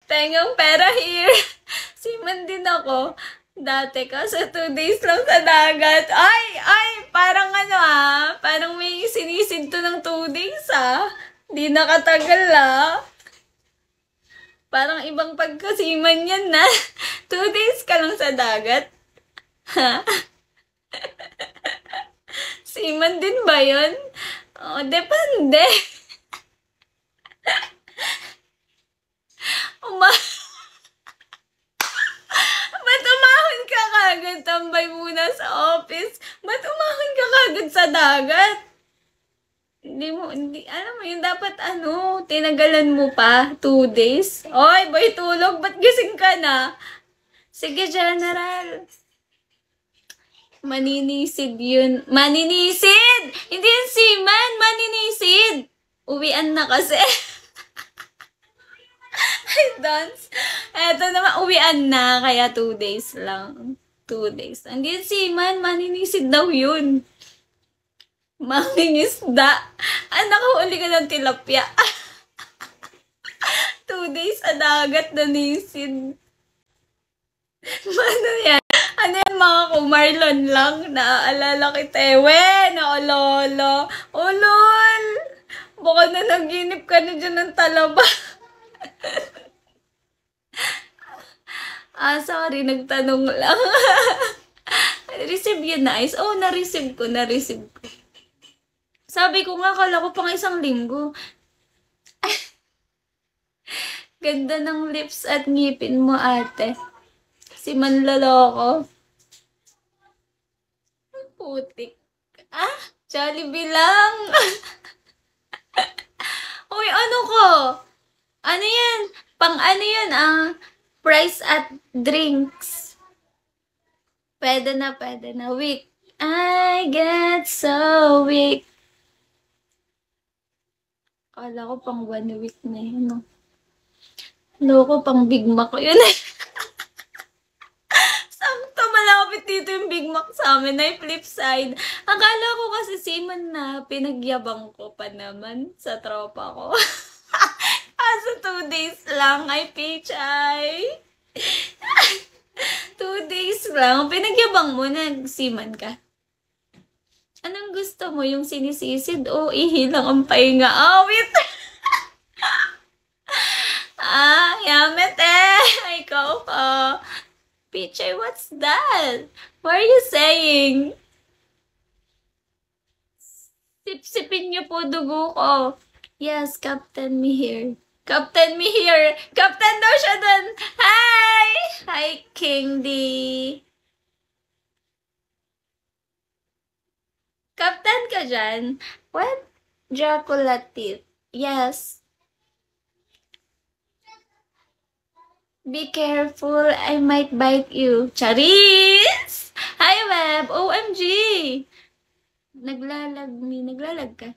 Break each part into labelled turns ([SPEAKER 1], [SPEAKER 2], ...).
[SPEAKER 1] Pengang pera here. Seaman din ako. Dati kasi 2 days lang sa dagat. Ay, parang ano parang may sinisid to ng 2 days Di nakatagal Parang ibang pagkasiman yan 2 days ka lang sa dagat. Seaman din ba yun? Depende. Ba't umahon ka kagad? Tambay muna sa office. Ba't umahon ka kagad sa dagat? Alam mo yun, dapat tinagalan mo pa, 2 days. Oy, boy, tulog, ba't gising ka na? Sige, General. Maninisid yun. Maninisid! Hindi yun seaman, maninisid! Uwian na kasi. Ay, dance. Eto naman, uwian na, kaya 2 days lang. 2 days. Hindi yun seaman, maninisid daw yun. Mangingisda. Nakahuli ka ng tilapia. 2 days sa dagat na nisid. Ano yan? Ano yan mga kumarlon lang? Naaalala kita we. Naololo. Lol. Baka na naginip ka na dyan ng talaba. Sorry. Nagtanong lang. Receive yun, nice. Na-receive ko. Sabi ko nga, kala ko pang 1 linggo. Ganda ng lips at ngipin mo, ate. Si manloloko. Putik. Jollibee lang. Uy, ano ko? Ano yan? Pang ano yun, price at drinks. Pwede na. Weak. I get so weak. Kala ko pang 1 week na yun, Loko, pang Big Mac yun Sakto, malapit dito yung Big Mac sa amin ay flip side. Akala ko kasi seaman na, pinagyabang ko pa naman sa tropa ko. Kaso 2 days lang, ay pichay. 2 days lang, pinagyabang mo, nag-seaman ka. Anong gusto mo? Yung sinisisid o ihilang ang pahinga? Wait! Yamet ikaw pa. Pichay, what's that? What are you saying? Sip-sipin niyo po dugo ko. Yes, Captain me here. Captain me here. Captain daw siya dun. Hi! Hi, King D. Captain ka dyan? What? Dracula teeth. Yes. Be careful, I might bite you. Charis! Hi, Web! OMG! Naglalag ka.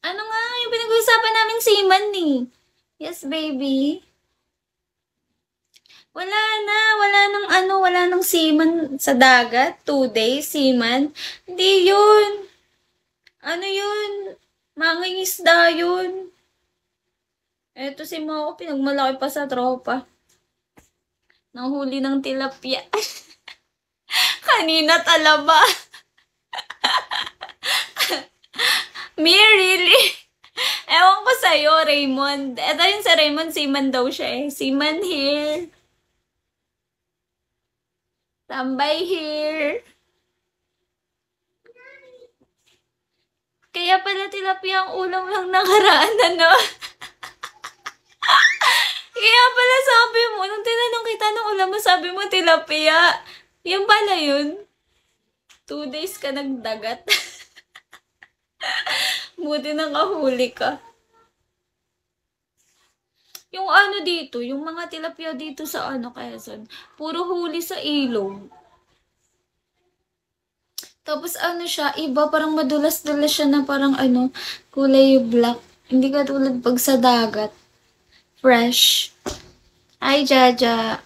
[SPEAKER 1] Ano nga yung pinag-uusapan namin seaman Yes, baby. Wala nang seaman sa dagat. 2 days, seaman. Hindi yun. Ano yun? Mangingisda yun. Eto si Moko, pinagmalaki pa sa tropa. Nanghuli ng tilapia. Kanina talaba. Me, really? Ewan ko sa'yo, Raymond. Eto yun sa Raymond, seaman daw siya Seaman here. Tambay here. Kaya pala tilapia ang ulam lang nakaraan, Kaya pala sabi mo, nung tinanong kita ng ulam mo, sabi mo tilapia. Yan pala yun. 2 days ka nagdagat. Buti nakahuli ka. Yung dito, yung mga tilapia dito sa Quezon, puro huli sa ilog. Tapos siya, iba, parang madulas-dulas siya na parang kulay black. Hindi katulad pag sa dagat. Fresh. Hi, Jaja.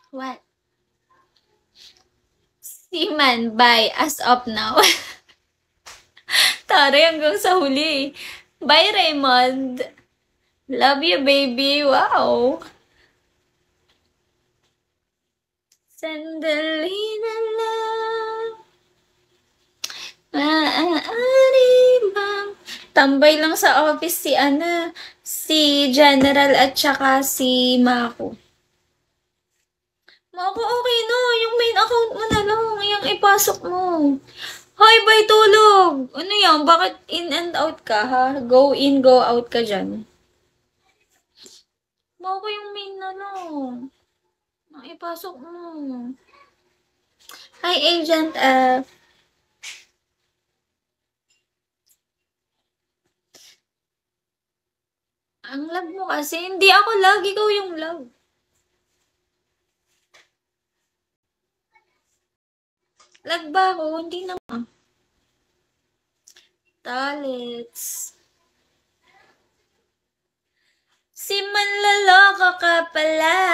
[SPEAKER 1] What? man, bye, as of now. Taray hanggang sa huli. Bye, Raymond. Love you, baby. Wow. Sandali na lang. Maaari bang tambay lang sa office si si General at saka si Mako. Mako, okay no. Yung main account mo na lang. Yung ipasok mo. Hoy, bye tulog! Ano yan? Bakit in and out ka, ha? Go in, go out ka dyan. Mako yung main na lang. Ang ipasok mo. Hi, Agent F. Ang lag mo kasi. Hindi ako lag. Ikaw yung lag. Lag ba ako? Hindi naman. Talets. Si manloloko ka pala.